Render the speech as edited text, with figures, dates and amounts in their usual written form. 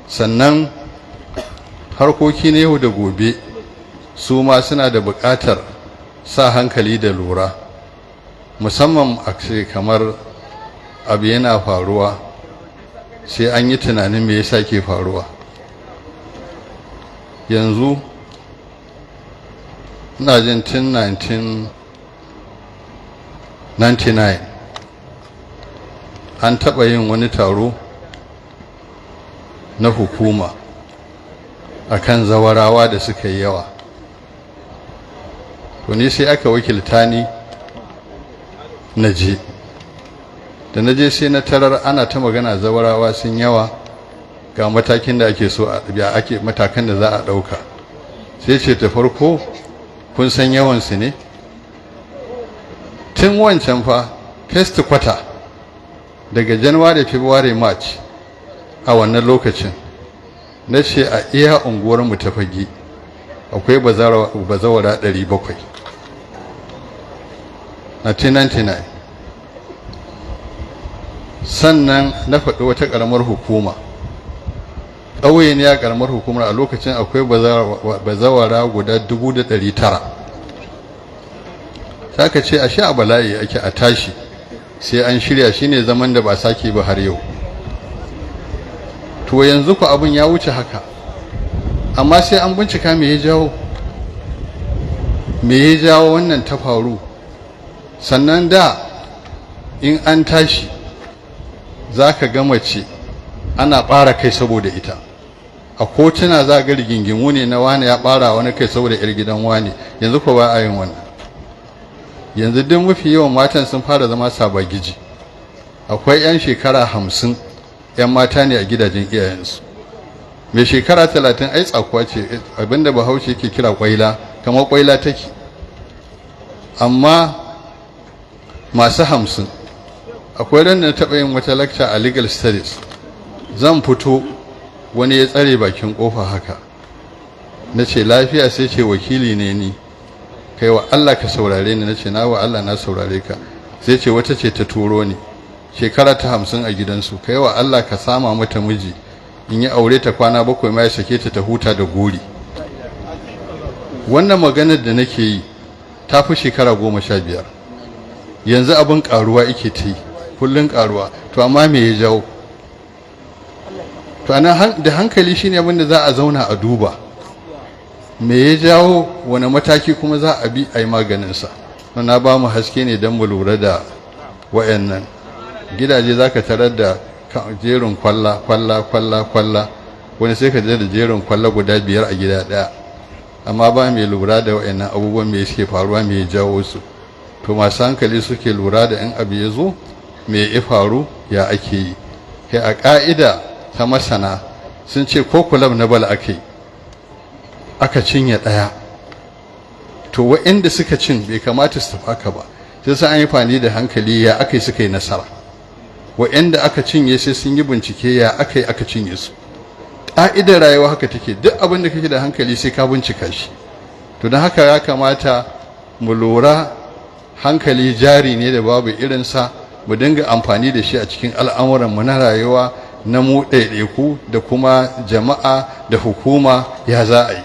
sannan harkoki na yau da gobe su ma suna da buƙatar sa hankali da lura, musamman a ce kamar abu yana faruwa sai an yi tunanin me yasa ke faruwa. Yanzu ina jin tun 1999 an taɓa yin wani taro na hukuma akan zawarawa da suka yi yawa, to ni sai aka wakilta ni na je. Da na je sai na tarar ana ta magana zawarawa sun yawa, ga matakin da ake so a ake matakan da za a ɗauka. Sai ce ta farko kun san yawansu ne? Tun wancan fa first quarter daga January, February, March a wannan lokacin na ce a iya unguwarmu ta Fagge akwai bazawara 700 na 1999. Sannan na faɗi wata ƙaramar hukuma, ƙauye ne a ƙaramar hukumar a lokacin akwai bazawara guda 900. ta ka ce a sha a bala'i ake a tashi sai an shirya, shine zaman da ba sake ba har yau. To yanzu ku abin ya wuce haka, amma sai an bincika me ya jawo wannan ta faru. Sannan da in an tashi za ka ga mace ana ɓara kai saboda ita, a kotuna za ga rigingimu ne na wani ya ɓara wani kai saboda 'yar gidan wani. Yanzu ko ba a yin wannan. Yanzu duk mafi yawan matan sun fara zama sabagiji. Akwai 'yan shekara 50 'yan mata ne a gidajen iyayensu. Mai shekara 30 ai tsakuwa ce, abinda bahaushe yake kira kwaila, kamar kwaila take. Amma masu 50, akwai ran da na taɓa yin wata lecture a legal studies, zan fito wani ya tsare bakin ƙofa haka, na ce lafiya, sai ce wakili ne ni, kai wa Allah ka saurare ni. Na ce na wa Allah na saurare ka. Sai ce wata ce ta turo ni, shekara ta 50 a gidansu, kai wa Allah ka sama mata miji, in yi aure ta kwana 7 ma ya sake ta huta da gori. Wannan maganar da nake yi ta fi shekara 15. Yanzu abin karuwa yake ta yi, kullun karuwa. To amma me ya jawo? To ana da hankali shine abin da za a zauna a duba me ya jawo, wani mataki kuma za a bi a yi maganinsa. Na ba mu haske ne don mu lura da wayannan gidaje. Za ka tarar da jerin kwalla, wani sai ka da jerin kwalla guda 5 a gida ɗaya, amma ba mai lura da wayannan abubuwan me suke faruwa, me ya jawo su. To masu hankali suke lura da in abu ya zo me ya faru, ya ake yi. Kai a ƙa'ida ta masana sun ce ko kulab na bal aka cinye ɗaya, to waɗanda suka cin bai kamata su tafi aka ba, sai sun an yi fani da hankali ya aka yi suka yi nasara. Waɗanda aka cinye sai sun yi bincike ya aka yi aka cinye su. Ƙa'idar rayuwa haka take, duk abin da kake da hankali sai ka bincika shi. To don haka ya kamata mu lura, hankali jari ne da babu irinsa, mu dinga amfani da shi a cikin al'amuranmu na rayuwa, na mu ɗaiɗaiku da kuma jama'a da hukuma, ya za a yi.